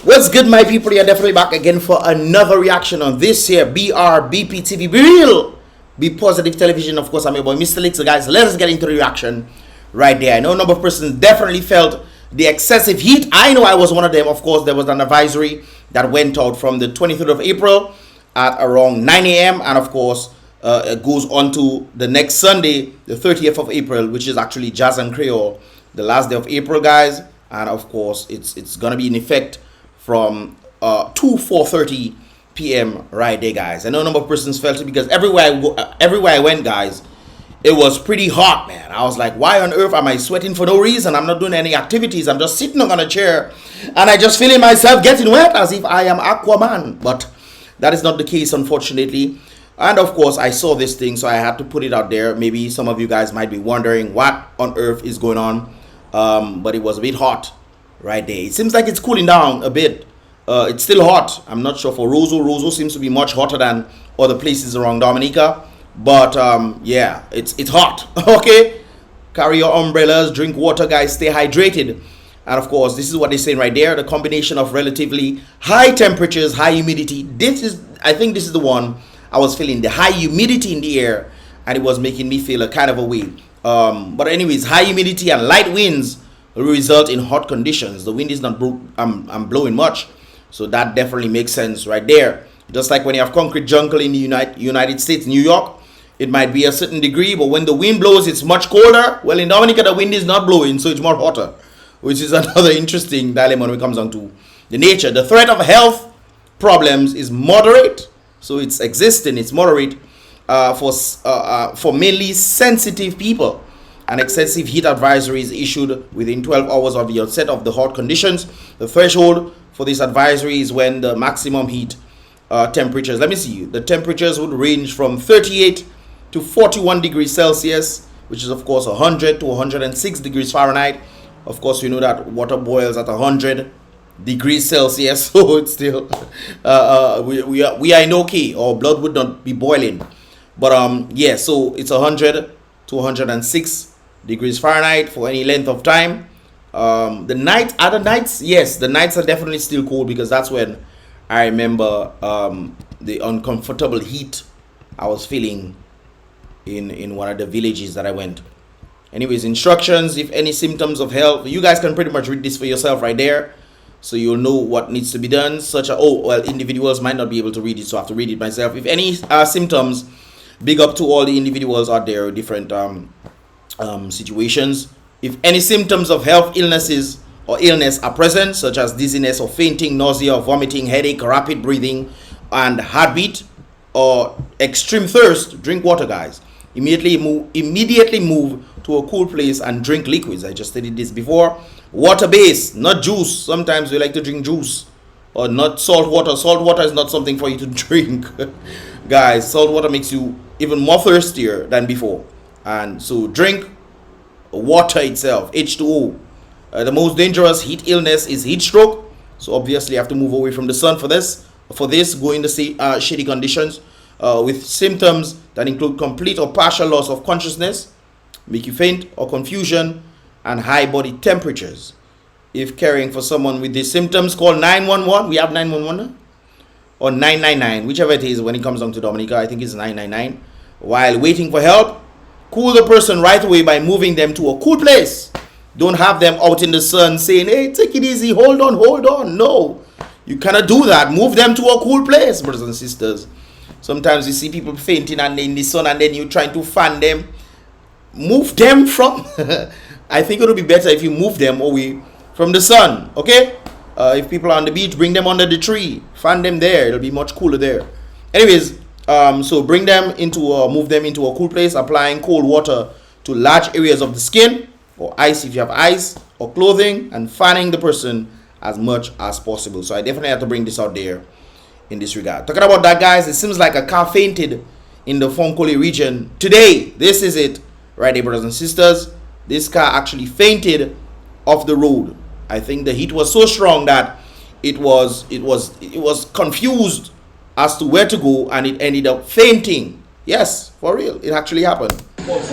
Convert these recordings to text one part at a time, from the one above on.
What's good, my people? You're definitely back again for another reaction on this here BrBpTV. Be real, be positive television. Of course, I'm your boy Mr. Lick. So guys, let us get into the reaction right there. I know a number of persons definitely felt the excessive heat. I know I was one of them. Of course, there was an advisory that went out from the 23rd of April at around 9 a.m. and of course it goes on to the next Sunday, the 30th of April, which is actually Jazz and Creole, the last day of April, guys. And of course it's gonna be in effect from 4:30 p.m. right there, guys. I know a number of persons felt it because everywhere I went, guys, it was pretty hot, man. I was like, why on earth am I sweating for no reason? I'm not doing any activities. I'm just sitting on a chair and I just feeling myself getting wet as if I am Aquaman. But that is not the case, unfortunately. And of course, I saw this thing, so I had to put it out there. Maybe some of you guys might be wondering what on earth is going on. But it was a bit hot right there. It seems like it's cooling down a bit. It's still hot. I'm not sure for Roseau. Roseau seems to be much hotter than other places around Dominica. But yeah, it's hot. Okay, carry your umbrellas, drink water, guys, stay hydrated. And of course, this is what they're saying right there: the combination of relatively high temperatures, high humidity. I think this is the one I was feeling, the high humidity in the air, and it was making me feel a kind of a way. But anyways, high humidity and light winds will result in hot conditions. The wind is not blowing much, so that definitely makes sense right there. Just like when you have concrete jungle in the United States, New York, it might be a certain degree, but when the wind blows, it's much colder. Well, in Dominica, the wind is not blowing, so it's more hotter, which is another interesting dilemma when it comes down to the nature. The threat of health problems is moderate, so it's existing. It's moderate for mainly sensitive people. An excessive heat advisory is issued within 12 hours of the onset of the hot conditions. The threshold for this advisory is when the maximum heat temperatures, let me see, the temperatures would range from 38 to 41 degrees Celsius, which is of course 100 to 106 degrees Fahrenheit. Of course, you know that water boils at 100 degrees Celsius, so it's still we are in okay. Our blood would not be boiling, but yeah, so it's 100 to 106 degrees Fahrenheit for any length of time. The nights, yes, the nights are definitely still cold, because that's when I remember the uncomfortable heat I was feeling in one of the villages that I went. Anyways, instructions: if any symptoms of health, you guys can pretty much read this for yourself right there, so you'll know what needs to be done. Individuals might not be able to read it, so I have to read it myself. If any symptoms, big up to all the individuals out there, different situations. If any symptoms of health illnesses or illness are present, such as dizziness or fainting, nausea, vomiting, headache, rapid breathing, and heartbeat, or extreme thirst, drink water, guys. Immediately move to a cool place and drink liquids. I just stated this before. Water-based, not juice. Sometimes we like to drink juice, or not salt water. Salt water is not something for you to drink. Guys, salt water makes you even more thirstier than before. And so drink water itself, H2O. The most dangerous heat illness is heat stroke. So obviously you have to move away from the sun for this. Go in the shady conditions with symptoms that include complete or partial loss of consciousness, make you faint or confusion, and high body temperatures. If caring for someone with these symptoms, call 911. We have 911 or 999, whichever it is when it comes down to Dominica. I think it's 999. While waiting for help, cool the person right away by moving them to a cool place. Don't have them out in the sun saying, hey, take it easy, hold on. No, you cannot do that. Move them to a cool place, brothers and sisters. Sometimes you see people fainting and in the sun, and then you're trying to fan them. Move them from I think it would be better if you move them away from the sun. Okay, if people are on the beach, bring them under the tree, fan them there. It'll be much cooler there. Anyways, so move them into a cool place, applying cold water to large areas of the skin, or ice if you have ice, or clothing, and fanning the person as much as possible. So I definitely have to bring this out there in this regard. Talking about that, guys, it seems like a car fainted in the Fonkole region today. This is it right there, brothers and sisters. This car actually fainted off the road. I think the heat was so strong that it was confused as to where to go, and it ended up fainting. Yes, for real, it actually happened. This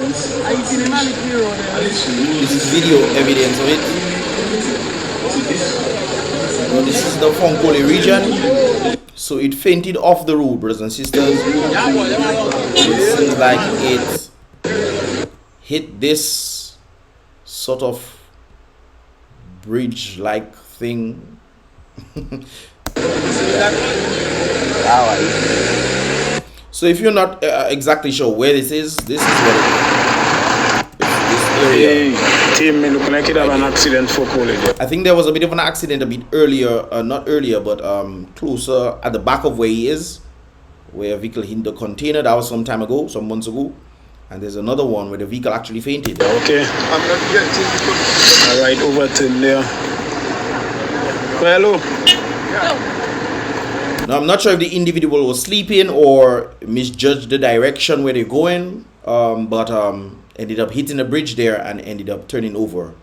is video evidence of it. Well, this is the Fonkole region. So it fainted off the road, brothers and sisters. It seems like it hit this sort of bridge-like thing. So if you're not exactly sure where this is what it is. This area. Team, me looking like it have an accident for college. I think there was a bit of an accident a bit earlier, not earlier, but closer at the back of where he is, where a vehicle hit the container. That was some time ago, some months ago. And there's another one where the vehicle actually fainted. Okay. I'm not getting. Alright, over to there. Well, hello. Now I'm not sure if the individual was sleeping or misjudged the direction where they're going, but ended up hitting the bridge there and ended up turning over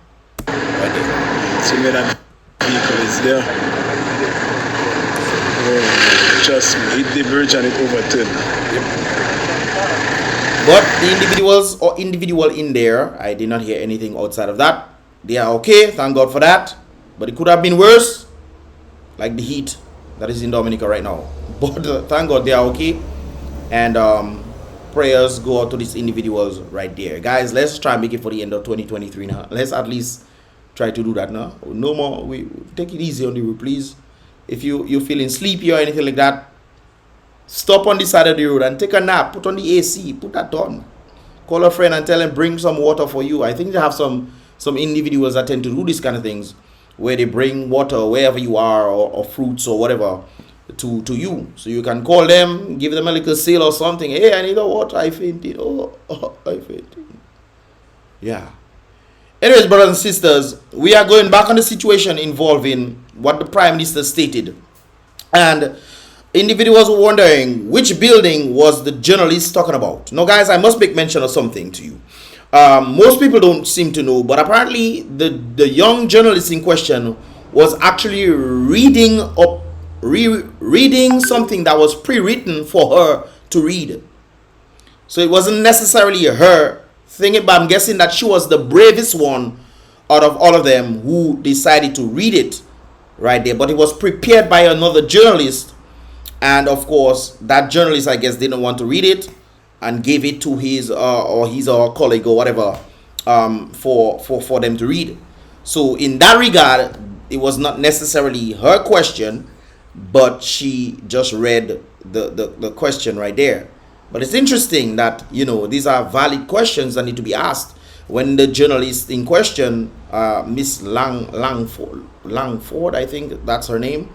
right there. See where that vehicle is there. Oh, just hit the bridge and it overturned. Yep. But the individual in there, I did not hear anything outside of that. They are okay, thank God for that. But it could have been worse, like the heat that is in Dominica right now. But thank God they are okay. And prayers go out to these individuals right there. Guys, let's try and make it for the end of 2023 now. Let's at least try to do that now. No more. We take it easy on the road, please. If you're feeling sleepy or anything like that, stop on the side of the road and take a nap. Put on the AC. Put that on. Call a friend and tell him bring some water for you. I think they have some individuals that tend to do these kind of things, where they bring water wherever you are, or fruits or whatever to you. So you can call them, give them a little sale or something. Hey, I need a water. I fainted. Oh, I fainted. Yeah. Anyways, brothers and sisters, we are going back on the situation involving what the Prime Minister stated. And individuals were wondering which building was the journalist talking about. Now, guys, I must make mention of something to you. Most people don't seem to know, but apparently the young journalist in question was actually reading something that was pre-written for her to read. So it wasn't necessarily her thing, but I'm guessing that she was the bravest one out of all of them who decided to read it right there. But it was prepared by another journalist, and of course that journalist, I guess, didn't want to read it and gave it to his or colleague or whatever for them to read. So in that regard, it was not necessarily her question, but she just read the question right there. But it's interesting that, you know, these are valid questions that need to be asked. When the journalist in question, Miss Langford, I think that's her name,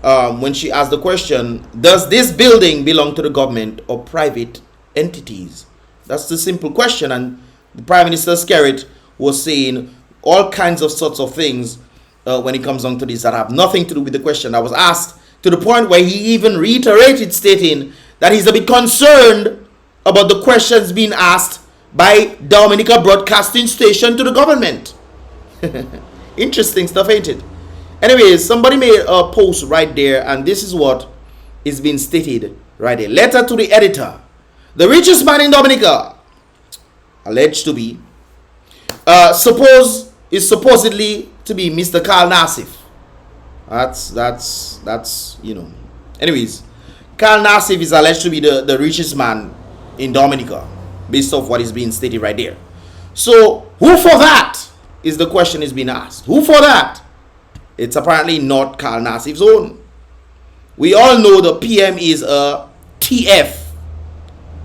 when she asked the question, does this building belong to the government or private entities? That's the simple question. And the Prime Minister SKERRIT was saying all kinds of sorts of things when it comes down to this that have nothing to do with the question that was asked, to the point where he even reiterated stating that he's a bit concerned about the questions being asked by Dominica Broadcasting Station to the government. Interesting stuff, ain't it? Anyways, somebody made a post right there, and this is what is being stated right there. Letter to the editor. The richest man in Dominica, alleged to be, supposedly to be Mr. Carl Nassif. That's you know. Anyways, Carl Nassif is alleged to be the richest man in Dominica, based off what is being stated right there. So who for that is the question is being asked. Who for that? It's apparently not Carl Nassif's own. We all know the PM is a TF.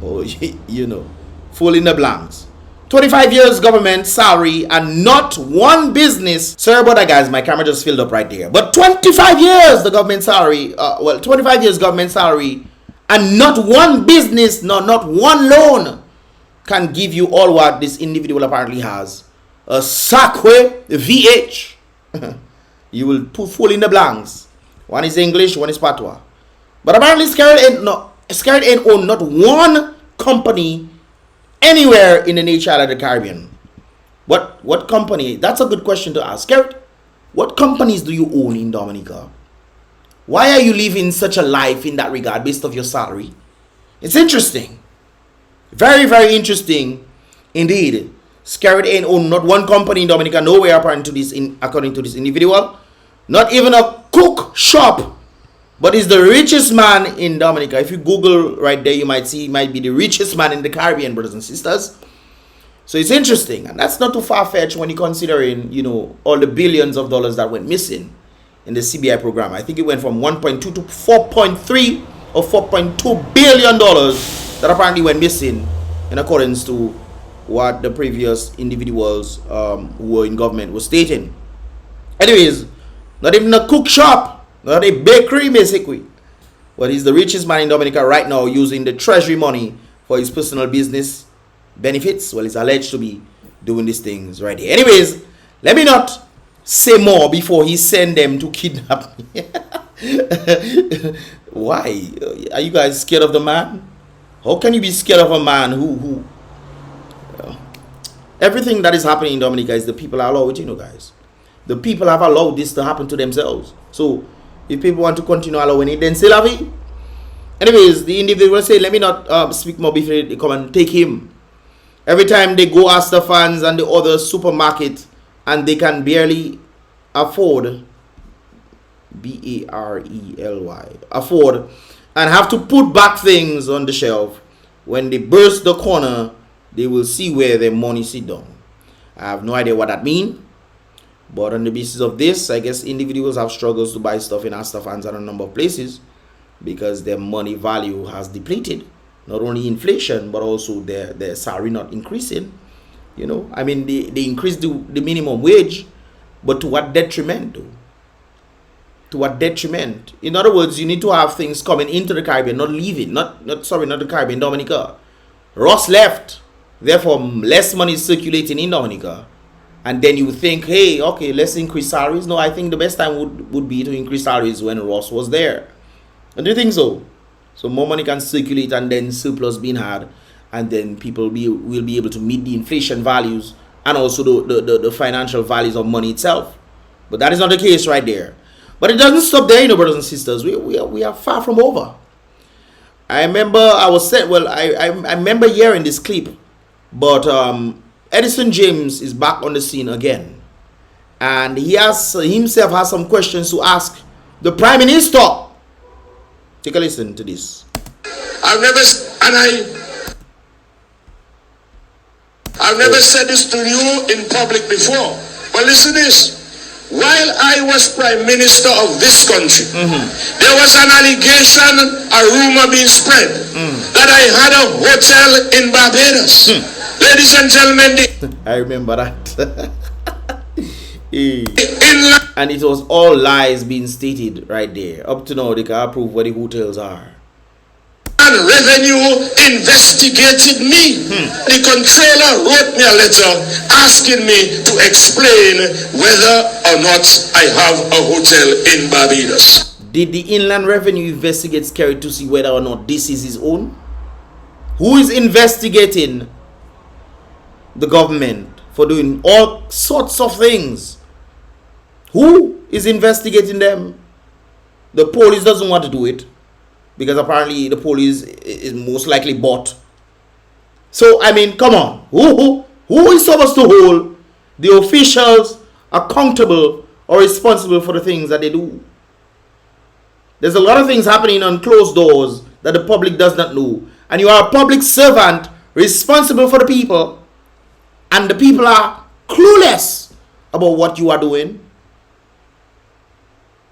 Oh, you know, full in the blanks. 25 years government salary and not one business. Sorry about that, guys. My camera just filled up right there. But 25 years the government salary. 25 years government salary and not one business, not one loan can give you all what this individual apparently has. A Sakwe VH. You will put full in the blanks. One is English, one is Patois. But apparently SKERRIT ain't own not one company anywhere in the nature of the Caribbean. What company? That's a good question to ask. SKERRIT, what companies do you own in Dominica? Why are you living such a life in that regard based off your salary? It's interesting. Very, very interesting Indeed, SKERRIT ain't owned not one company in Dominica, nowhere according to this individual. Not even a cook shop. But he's the richest man in Dominica. If you Google right there, you might see he might be the richest man in the Caribbean, brothers and sisters. So it's interesting. And that's not too far-fetched when you're considering, you know, all the billions of dollars that went missing in the CBI program. I think it went from 1.2 to 4.3 or 4.2 billion dollars that apparently went missing in accordance to what the previous individuals who were in government were stating. Anyways, not even a cook shop. Not a bakery, basically. But he's the richest man in Dominica right now, using the treasury money for his personal business benefits. Well, he's alleged to be doing these things right here. Anyways, let me not say more before he send them to kidnap me. Why? Are you guys scared of the man? How can you be scared of a man who everything that is happening in Dominica is the people are allowed, you know, guys. The people have allowed this to happen to themselves. So if people want to continue allowing it, then still have it. Anyways, the individual say, let me not speak more before they come and take him. Every time they go ask the fans and the other supermarket and they can barely afford, B-A-R-E-L-Y, afford, and have to put back things on the shelf. When they burst the corner, they will see where their money sit down. I have no idea what that means. But on the basis of this, I guess individuals have struggles to buy stuff in Asta fans and a number of places because their money value has depleted. Not only inflation, but also their salary not increasing. You know, I mean, they increased the minimum wage, but to what detriment, though? To what detriment? In other words, you need to have things coming into the Caribbean, not leaving. Not the Caribbean, Dominica. Ross left. Therefore, less money is circulating in Dominica. And then you think, hey, okay, let's increase salaries. No, I think the best time would be to increase salaries when Ross was there. And do you think so? So more money can circulate and then surplus being had. And then people will be able to meet the inflation values and also the financial values of money itself. But that is not the case right there. But it doesn't stop there, you know, brothers and sisters. We are far from over. I remember I was said, well, I remember hearing this clip. But Edison James is back on the scene again, and he himself has some questions to ask the Prime Minister. Take a listen to this. I've never said this to you in public before, but listen to this. While I was Prime Minister of this country, there was an allegation, a rumor being spread, that I had a hotel in Barbados. Ladies and gentlemen, I remember that. And it was all lies being stated right there. Up to now, they can prove where the hotels are. And revenue investigated me. The controller wrote me a letter asking me to explain whether or not I have a hotel in Barbados. Did the Inland Revenue investigate SKERRIT to see whether or not this is his own? Who is investigating the government for doing all sorts of things? Who is investigating them? The police doesn't want to do it because apparently the police is most likely bought. So I mean, come on, who is supposed to hold the officials accountable or responsible for the things that they do? There's a lot of things happening on closed doors that the public does not know, and you are a public servant responsible for the people, and the people are clueless about what you are doing.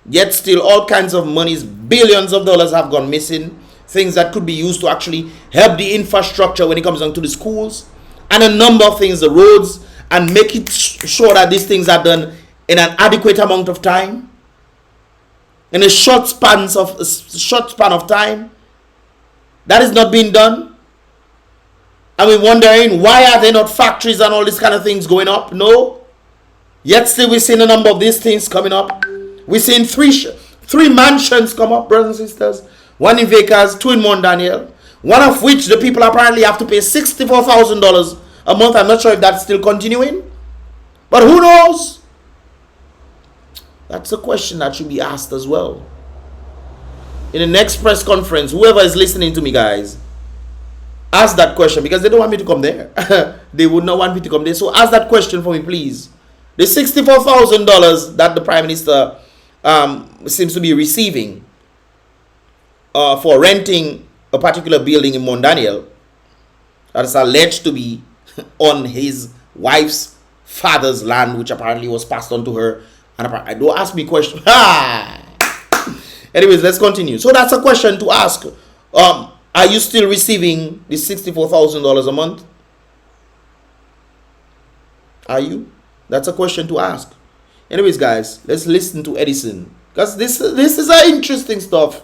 Yet still all kinds of monies, billions of dollars have gone missing. Things that could be used to actually help the infrastructure when it comes down to the schools. And a number of things, the roads, and make it sure that these things are done in an adequate amount of time. In a short span of time. That is not being done. And we're wondering, why are there not factories and all these kind of things going up? No. Yet still we're seeing a number of these things coming up. We're seeing three mansions come up, brothers and sisters. One in Vegas, two in Mont Daniel. One of which the people apparently have to pay $64,000 a month. I'm not sure if that's still continuing. But who knows? That's a question that should be asked as well. In the next press conference, whoever is listening to me, guys, ask that question, because they don't want me to come there. they would not want me to come there. So ask that question for me, please. The $64,000 that the Prime Minister seems to be receiving for renting a particular building in Mount Daniel that is alleged to be on his wife's father's land, which apparently was passed on to her. And I don't ask me questions. Anyways, let's continue. So that's a question to ask. Are you still receiving the $64,000 a month? Are you? That's a question to ask. Anyways, guys, let's listen to Edison, because this is a interesting stuff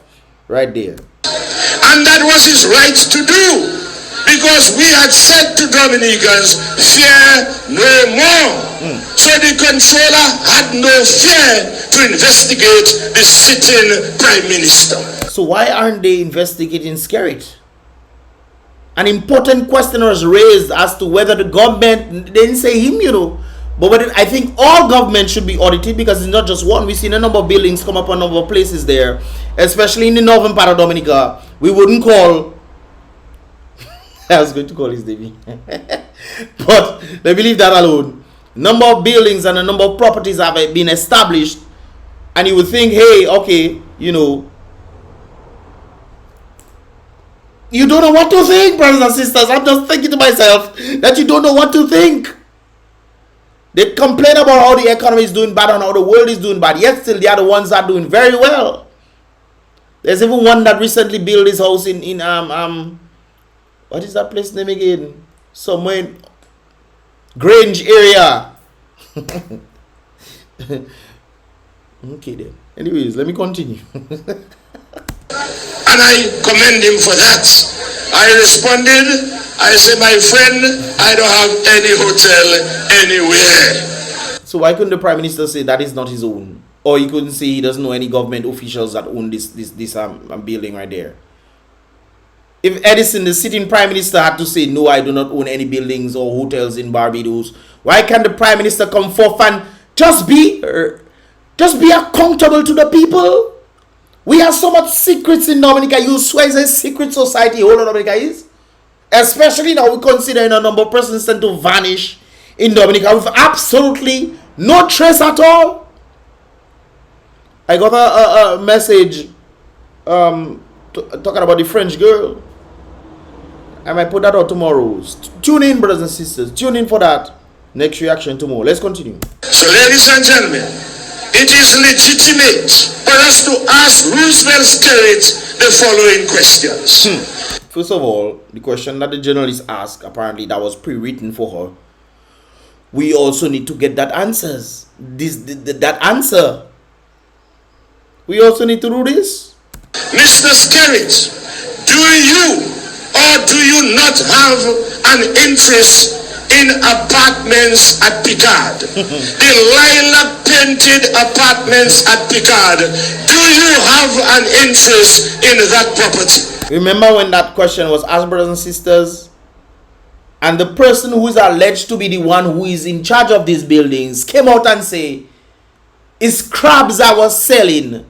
right there. And that was his right to do, because we had said to Dominicans, fear no more. So the controller had no fear to investigate the sitting prime minister. So why aren't they investigating SKERRIT? An important question was raised as to whether the government, they didn't say him, you know, but I think all government should be audited, because it's not just one. We've seen a number of buildings come up, a number of places there, especially in the northern part of Dominica. We wouldn't call, I was going to call his name, but let me leave that alone. Number of buildings and a number of properties have been established, and you would think, hey, okay, you know, you don't know what to think, brothers and sisters. I'm just thinking to myself that you don't know what to think. They complain about how the economy is doing bad and how the world is doing bad, yet still they are the ones that are doing very well. There's even one that recently built his house in what is that place name again? Somewhere in Grange area. Okay then. Anyways, let me continue. And I commend him for that. I responded, I said, my friend, I don't have any hotel anywhere. So why couldn't the Prime Minister say that is not his own? Or he couldn't say he doesn't know any government officials that own this building right there? If Edison, the sitting Prime Minister, had to say, no, I do not own any buildings or hotels in Barbados, why can't the Prime Minister come forth and just be accountable to the people? We have so much secrets in Dominica. You swear it's a secret society, whole of Dominica is. Especially now we consider a number of persons tend to vanish in Dominica with absolutely no trace at all. I got a message talking about the French girl. I might put that out tomorrow. Tune in, brothers and sisters. Tune in for that. Next reaction tomorrow. Let's continue. So, ladies and gentlemen, it is legitimate for us to ask Roosevelt SKERRIT the following questions. First of all, the question that the journalist asked, apparently that was pre-written for her. We also need to get that answers. That answer. We also need to do this. Mr. SKERRIT, do you or do you not have an interest in apartments at Picard? The lilac painted apartments at Picard. Do you have an interest in that property? Remember when that question was asked, brothers and sisters? And the person who is alleged to be the one who is in charge of these buildings came out and say, it's crabs I was selling.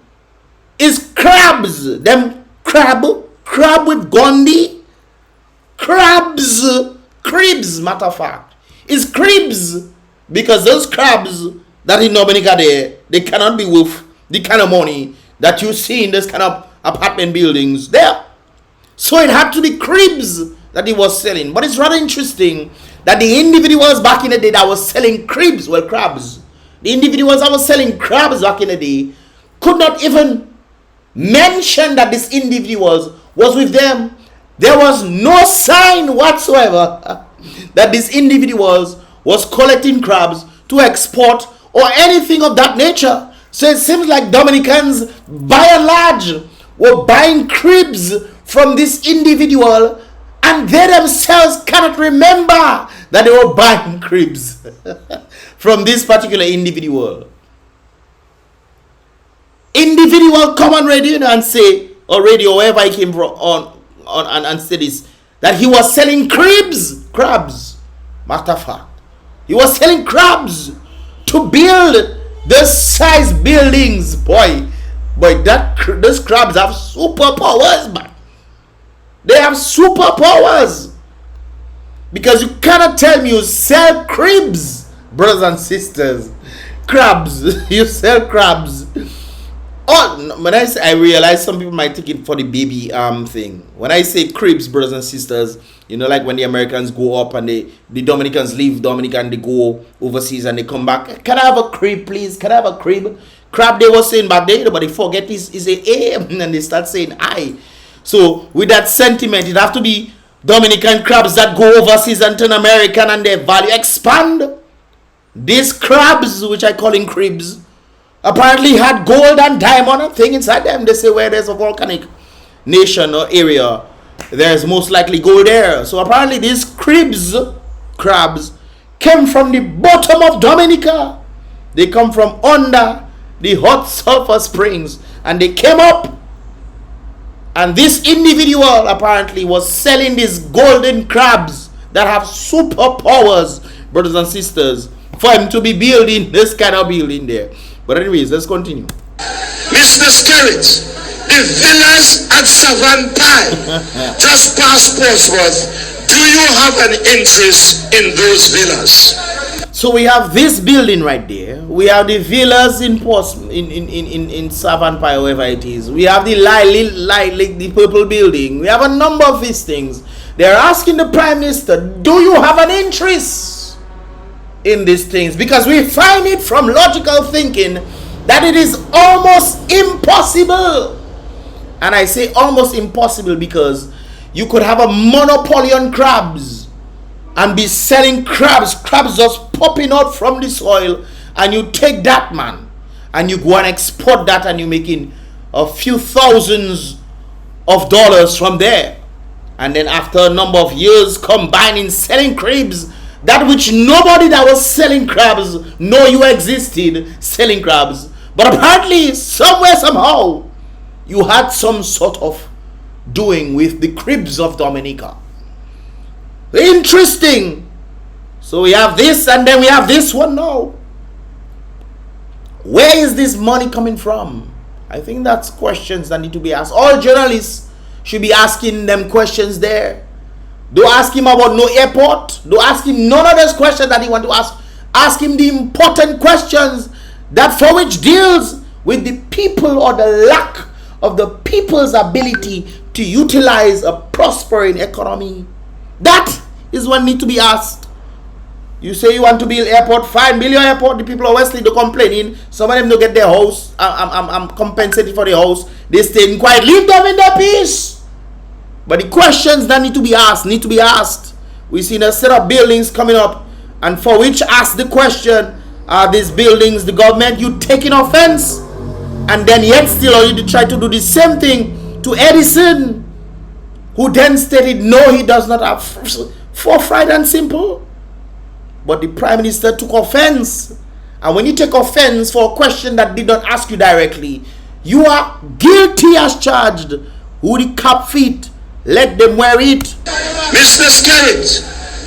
It's crabs. Them crab with Gandhi. Cribs, matter of fact. It's cribs. Because those crabs that in Dominica there, they cannot be worth the kind of money that you see in this kind of apartment buildings there. So it had to be cribs that he was selling. But it's rather interesting that the individuals back in the day that was selling crabs, the individuals that was selling crabs back in the day could not even mention that these individuals was with them. There was no sign whatsoever that these individuals was collecting crabs to export or anything of that nature. So it seems like Dominicans by and large were buying cribs from this individual, and they themselves cannot remember that they were buying cribs from this particular individual. Individual come on radio and say, or radio, wherever he came from, and say this, that he was selling crabs. Matter of fact, he was selling crabs to build the size buildings. Boy, those crabs have superpowers, man. They have superpowers. Because you cannot tell me you sell cribs, brothers and sisters. Crabs. You sell crabs. Oh, when I realize some people might take it for the baby thing. When I say cribs, brothers and sisters, you know, like when the Americans go up and the Dominicans leave Dominica and they go overseas and they come back. Can I have a crib, please? Can I have a crib? Crab, they were saying back there, but they forget is a and they start saying I. So with that sentiment, it have to be Dominican crabs that go overseas and turn American and their value expand. These crabs, which I call in cribs, apparently had gold and diamond thing inside them. They say where there's a volcanic nation or area, there's most likely gold there. So apparently these crabs came from the bottom of Dominica. They come from under the hot sulfur springs and they came up, and this individual apparently was selling these golden crabs that have superpowers, brothers and sisters, for him to be building this kind of building there. But anyways, let's continue. Mr. SKERRIT, the villas at Savannah Pie, just past Portsmouth, do you have an interest in those villas? So we have this building right there. We have the villas in Portsmouth, in Savannah Pie, wherever it is. We have the the purple building. We have a number of these things. They're asking the Prime Minister, do you have an interest in these things? Because we find it from logical thinking that it is almost impossible. And I say almost impossible because you could have a monopoly on crabs and be selling crabs just popping out from the soil, and you take that, man, and you go and export that, and you're making a few thousands of dollars from there. And then after a number of years combining selling crabs, that which nobody that was selling crabs know you existed selling crabs, but apparently somewhere somehow you had some sort of doing with the cribs of Dominica. Interesting. So we have this, and then we have this one now. Where is this money coming from? I think that's questions that need to be asked. All journalists should be asking them questions there. Don't ask him about no airport. Don't ask him none of those questions that he want to ask. Ask him the important questions that for which deals with the people or the lack of the people's ability to utilize a prospering economy. That is what need to be asked. You say you want to build airport, fine, build your airport. The people of Wesley, they're complaining. Some of them don't get their house. I'm compensated for the house. They stay in quiet. Leave them in their peace. But the questions that need to be asked. We see a set of buildings coming up, and for which ask the question, are these buildings the government? You taking offense, and then yet still you try to do the same thing to Edison, who then stated no, he does not have forthright and simple. But the Prime Minister took offense, and when you take offense for a question that did not ask you directly, you are guilty as charged. Who the cap fit? Let them wear it. Mr. SKERRIT,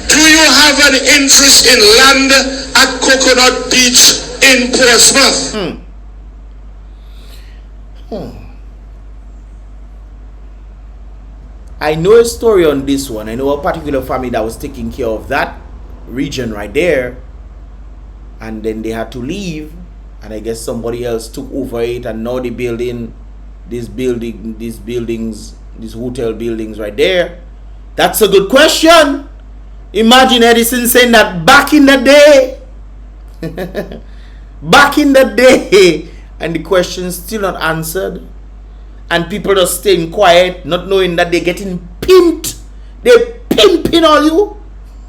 do you have an interest in land at Coconut Beach in Portsmouth? I know a story on this one. I know a particular family that was taking care of that region right there, and then they had to leave, and I guess somebody else took over it, and now they're building these buildings, these hotel buildings right there. That's a good question. Imagine Edison saying that back in the day. Back in the day, and the question's still not answered, and people are staying quiet, not knowing that they're getting pimped. They're pimping on you.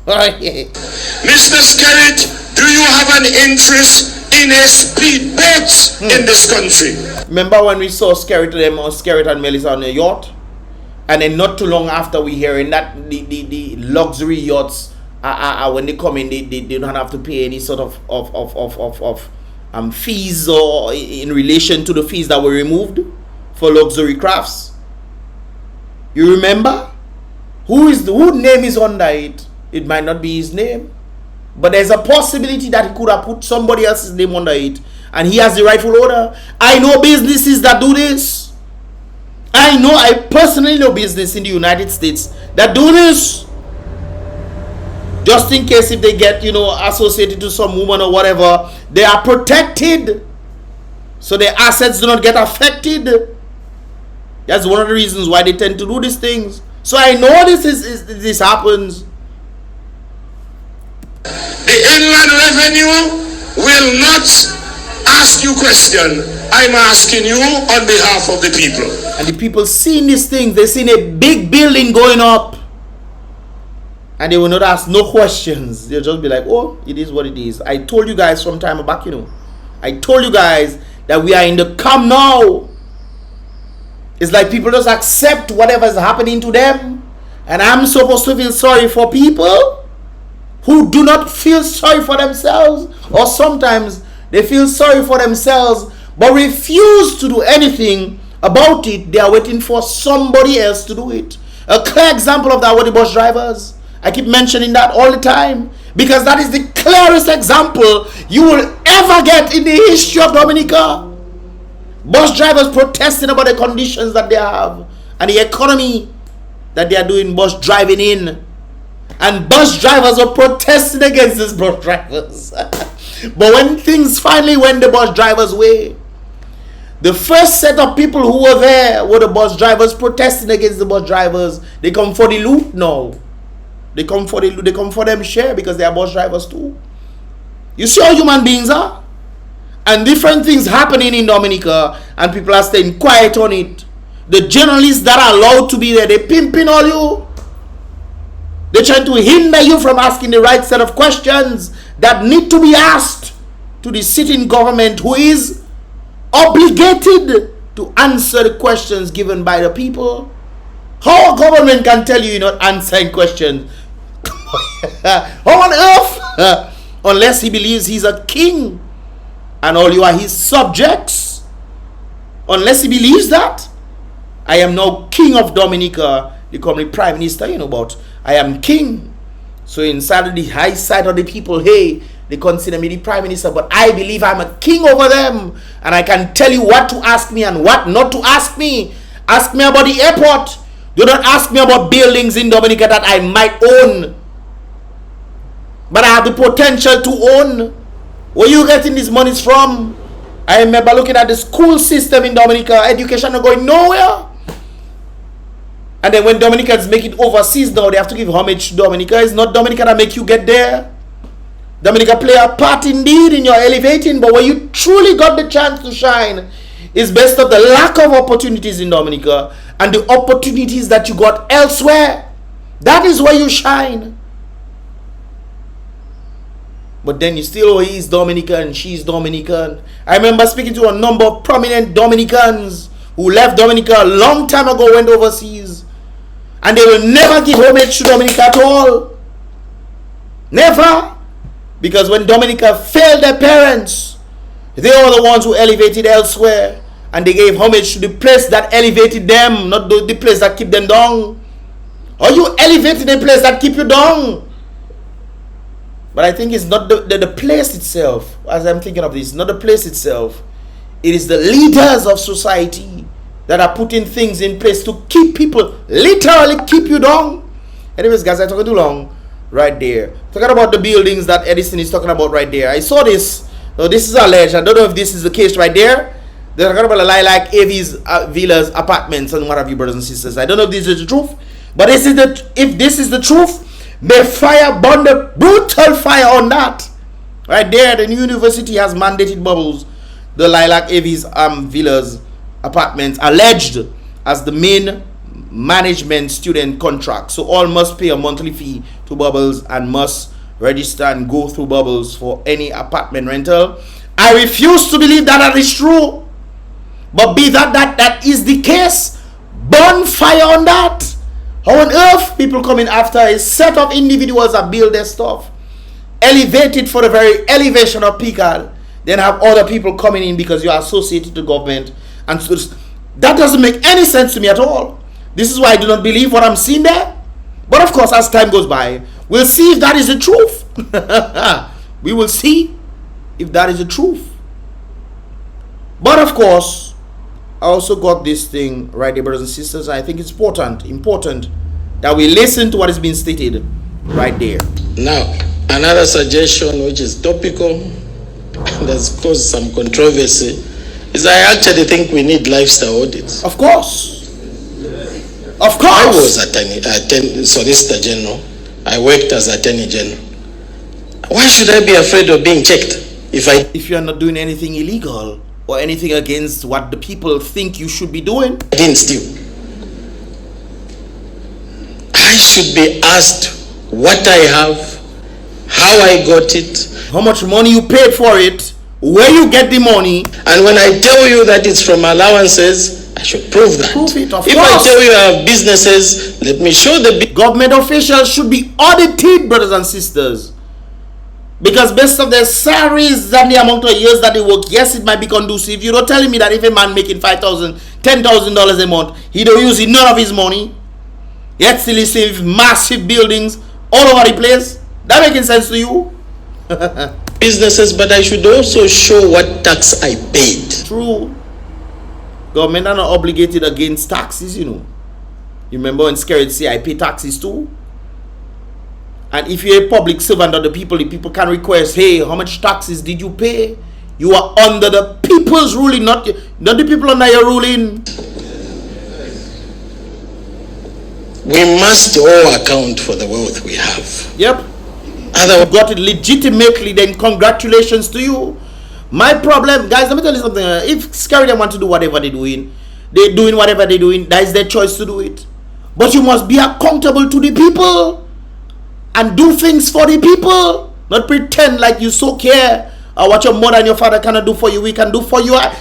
Mr. SKERRIT, do you have an interest in a speedboat in this country? Remember when we saw SKERRIT and Melissa on a yacht? And then not too long after, we hearing that the luxury yachts when they come in, they don't have to pay any sort of fees or in relation to the fees that were removed for luxury crafts. You remember? Whose name is under it? It might not be his name, but there's a possibility that he could have put somebody else's name under it, and he has the rightful owner. I know businesses that do this. I personally know business in the United States that do this. Just in case if they get, associated to some woman or whatever, they are protected. So their assets do not get affected. That's one of the reasons why they tend to do these things. So I know this happens. The Inland Revenue will not ask you question. I'm asking you on behalf of the people. And the people seeing these things, they seen a big building going up. And they will not ask no questions. They'll just be like, oh, it is what it is. I told you guys some time back, I told you guys that we are in the calm now. It's like people just accept whatever is happening to them. And I'm supposed to feel sorry for people who do not feel sorry for themselves. Or sometimes they feel sorry for themselves but refuse to do anything about it. They are waiting for somebody else to do it. A clear example of that were the bus drivers. I keep mentioning that all the time because that is the clearest example you will ever get in the history of Dominica. Bus drivers protesting about the conditions that they have and the economy that they are doing bus driving in. And bus drivers are protesting against these bus drivers. But when things finally went the bus drivers' way, the first set of people who were there were the bus drivers protesting against the bus drivers. They come for the loot now. They come for them share because they are bus drivers too. You see how human beings are? And different things happening in Dominica and people are staying quiet on it. The journalists that are allowed to be there, they pimping all you. They're trying to hinder you from asking the right set of questions that need to be asked to the sitting government who is obligated to answer the questions given by the people. How a government can tell you you're not answering questions? How on earth? Unless he believes he's a king and all you are his subjects. Unless he believes that. I am now king of Dominica. The current prime minister, about I am king. So inside of the high side of the people, hey, they consider me the prime minister, but I believe I'm a king over them and I can tell you what to ask me and what not to ask me. Ask me about the airport. Do not ask me about buildings in Dominica that I might own, but I have the potential to own. Where you getting these monies from? I remember looking at the school system in Dominica. Education not going nowhere. And then when Dominicans make it overseas now, they have to give homage to Dominica. It's not Dominica that make you get there. Dominica play a part indeed in your elevating, but where you truly got the chance to shine is based on the lack of opportunities in Dominica and the opportunities that you got elsewhere. That is where you shine. But then you still, he's Dominican, she's Dominican. I remember speaking to a number of prominent Dominicans who left Dominica a long time ago, went overseas. And they will never give homage to Dominica at all. Never. Because when Dominica failed their parents, they were the ones who elevated elsewhere. And they gave homage to the place that elevated them, not the place that keep them down. Or you elevated the place that keep you down. But I think it's not the place itself. As I'm thinking of this, not the place itself. It is the leaders of society that are putting things in place to keep people, literally keep you down. Anyways, guys, I talked too long right there. Talking about the buildings that Edison is talking about right there. I saw this. Now, this is alleged. I don't know if this is the case right there. They're talking about the Lilac Avies Villas apartments and what have you, brothers and sisters. I don't know if this is the truth. But if this is the truth, may fire burn the brutal fire on that. Right there, the new university has mandated bubbles. The Lilac Avies Villas apartments alleged as the main management student contract. So all must pay a monthly fee to Bubbles and must register and go through Bubbles for any apartment rental. I refuse to believe that is true. But be that is the case, burn fire on that. How on earth people coming after a set of individuals that build their stuff, elevated for the very elevation of Picard, then have other people coming in because you are associated to government, and so that doesn't make any sense to me at all. This is why I do not believe what I'm seeing there. But of course, as time goes by, we'll see if that is the truth. We will see if that is the truth. But of course, I also got this thing right there, brothers and sisters. I think it's important that we listen to what is being stated right there. Now, another suggestion which is topical, that's caused some controversy, is I actually think we need lifestyle audits. Of course. Of course. I was Solicitor General. I worked as Attorney General. Why should I be afraid of being checked if you are not doing anything illegal or anything against what the people think you should be doing? I didn't steal. I should be asked what I have, how I got it, how much money you paid for it, where you get the money. And when I tell you that it's from allowances, I should prove that. Prove it, of if course. I tell you I have businesses, let me show the government officials should be audited, brothers and sisters. Because based on their salaries and the amount of years that they work, yes, it might be conducive. You're not telling me that if a man making $5,000, $10,000 a month, he don't use none of his money, yet still he sees massive buildings all over the place. That making sense to you? businesses, but I should also show what tax I paid. True. Government are not obligated against taxes, you know. You remember when SKERRIT say I pay taxes too? And if you're a public servant of the people can request, hey, how much taxes did you pay? You are under the people's ruling, not the people under your ruling. We must all account for the wealth we have. Yep. Otherwise, you got it legitimately, then congratulations to you. My problem, guys, let me tell you something. If SKERRIT want to do whatever they're doing whatever they're doing. That is their choice to do it. But you must be accountable to the people and do things for the people. Not pretend like you so care what your mother and your father cannot do for you, we can do for you. I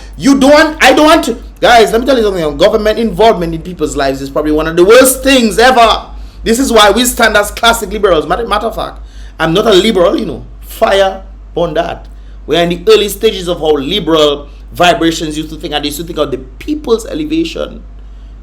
don't want to. Guys, let me tell you something. Government involvement in people's lives is probably one of the worst things ever. This is why we stand as classic liberals. Matter of fact, I'm not a liberal, you know. Fire on that. We're in the early stages of how liberal vibrations used to think, and they used to think of the people's elevation.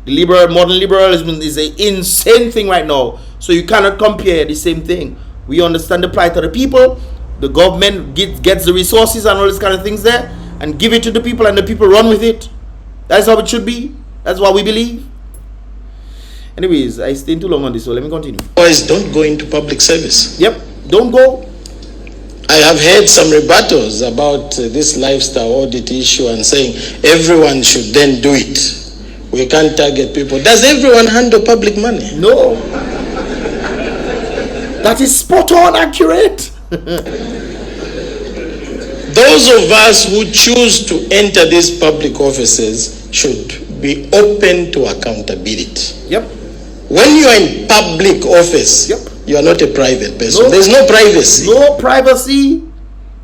The modern liberalism is an insane thing right now. So you cannot compare the same thing. We understand the plight of the people. The government gets the resources and all these kind of things there and give it to the people, and the people run with it. That's how it should be. That's what we believe. Anyways, I stayed too long on this, so let me continue. Boys, don't go into public service. Yep, don't go. I have heard some rebuttals about this lifestyle audit issue and saying everyone should then do it. We can't target people. Does everyone handle public money? No. That is spot on accurate. Those of us who choose to enter these public offices should be open to accountability. Yep. When you are in public office, yep, you are not a private person. No, there's no privacy. No privacy.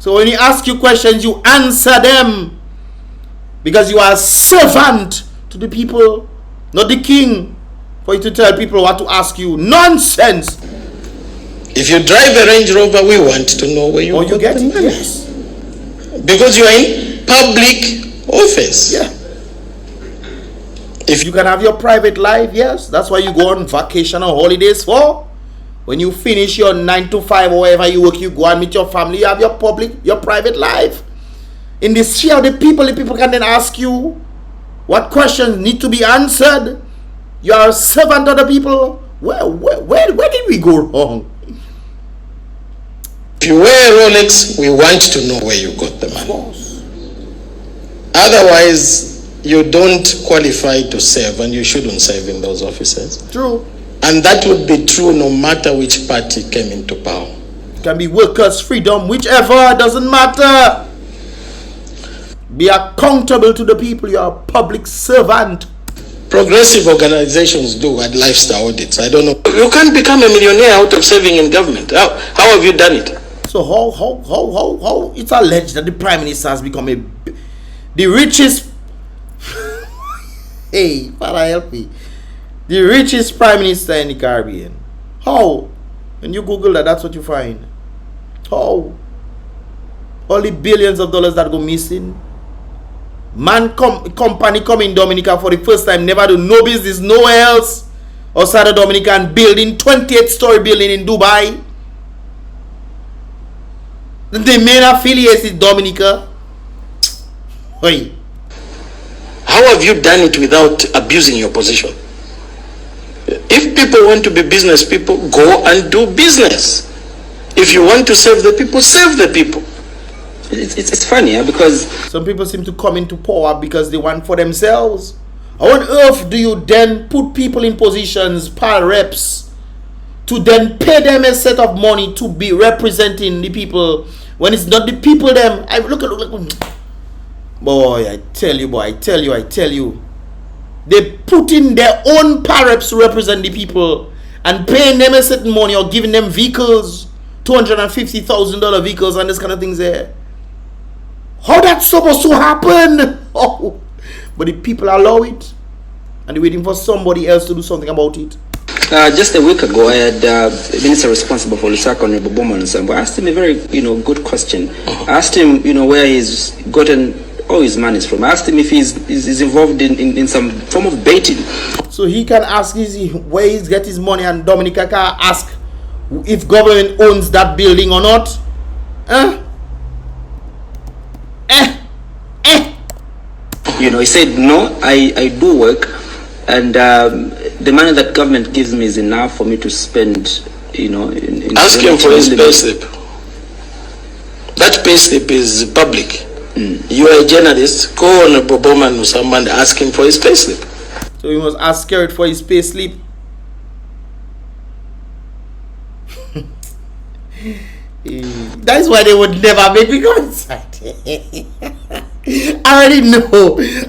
So when you ask you questions, you answer them. Because you are a servant to the people, not the king, for you to tell people what to ask you. Nonsense. If you drive a Range Rover, we want to know where you get the it. money. Yes. Because you are in public office. Yeah. If you can have your private life, yes, that's why you go on vacation or holidays for. When you finish your 9 to 5 or wherever you work, you go and meet your family, you have your private life. In the sphere of the people can then ask you what questions need to be answered. You are a servant of the people. Where did we go wrong? If you wear a Rolex, we want to know where you got the money. Of course. Otherwise, you don't qualify to serve, and you shouldn't serve in those offices. True. And that would be true no matter which party came into power. It can be workers' freedom, whichever, doesn't matter. Be accountable to the people. You are a public servant. Progressive organizations do at lifestyle audits. I don't know. You can't become a millionaire out of serving in government. How have you done it? So how it's alleged that the Prime Minister has become the richest hey, Father help me. The richest Prime Minister in the Caribbean. How? When you Google that, that's what you find. How? Only billions of dollars that go missing. Company come in Dominica for the first time, never do no business nowhere else outside of Dominican building, 28-story building in Dubai. The main affiliate is Dominica. Oi. How have you done it without abusing your position? If people want to be business people, go and do business. If you want to save the people, save the people. It's funny, because some people seem to come into power because they want for themselves. How on earth do you then put people in positions, power reps, to then pay them a set of money to be representing the people when it's not the people them? I look. Boy, I tell you. They put in their own power reps to represent the people and paying them a certain money or giving them vehicles, $250,000 vehicles and this kind of things there. How that's supposed to happen? Oh. But the people allow it, and they're waiting for somebody else to do something about it. Just a week ago, I had the minister responsible for Lusaka, Honorable Bowman, I asked him a very, good question. I asked him, where he's gotten all his money from. I asked him if he's involved in some form of baiting. So he can ask where he's get his money, and Dominica can ask if government owns that building or not. He said, no, I do work, and the money that government gives me is enough for me to spend, Ask him for his payslip. That payslip is public. You are a journalist, go on a Bowman or someone, ask him for his payslip. So we must ask SKERRIT for his payslip. That's why they would never make me go inside. I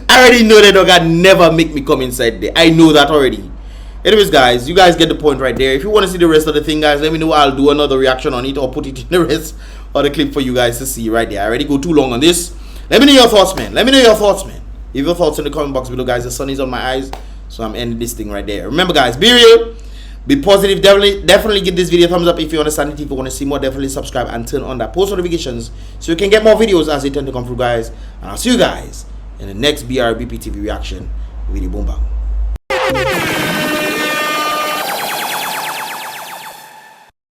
already know they don't never make me come inside there. I know that already. Anyways, guys, you guys get the point right there. If you want to see the rest of the thing, guys, let me know. I'll do another reaction on it or put it in the rest of the clip for you guys to see right there. I already go too long on this. Let me know your thoughts, man. Leave your thoughts in the comment box below, guys. The sun is on my eyes, so I'm ending this thing right there. Remember, guys, be real, be positive. Definitely give this video a thumbs up if you understand it. If you want to see more, definitely subscribe and turn on that post notifications so you can get more videos as they tend to come through, guys. And I'll see you guys in the next BrBpTV reaction video. Boom bang.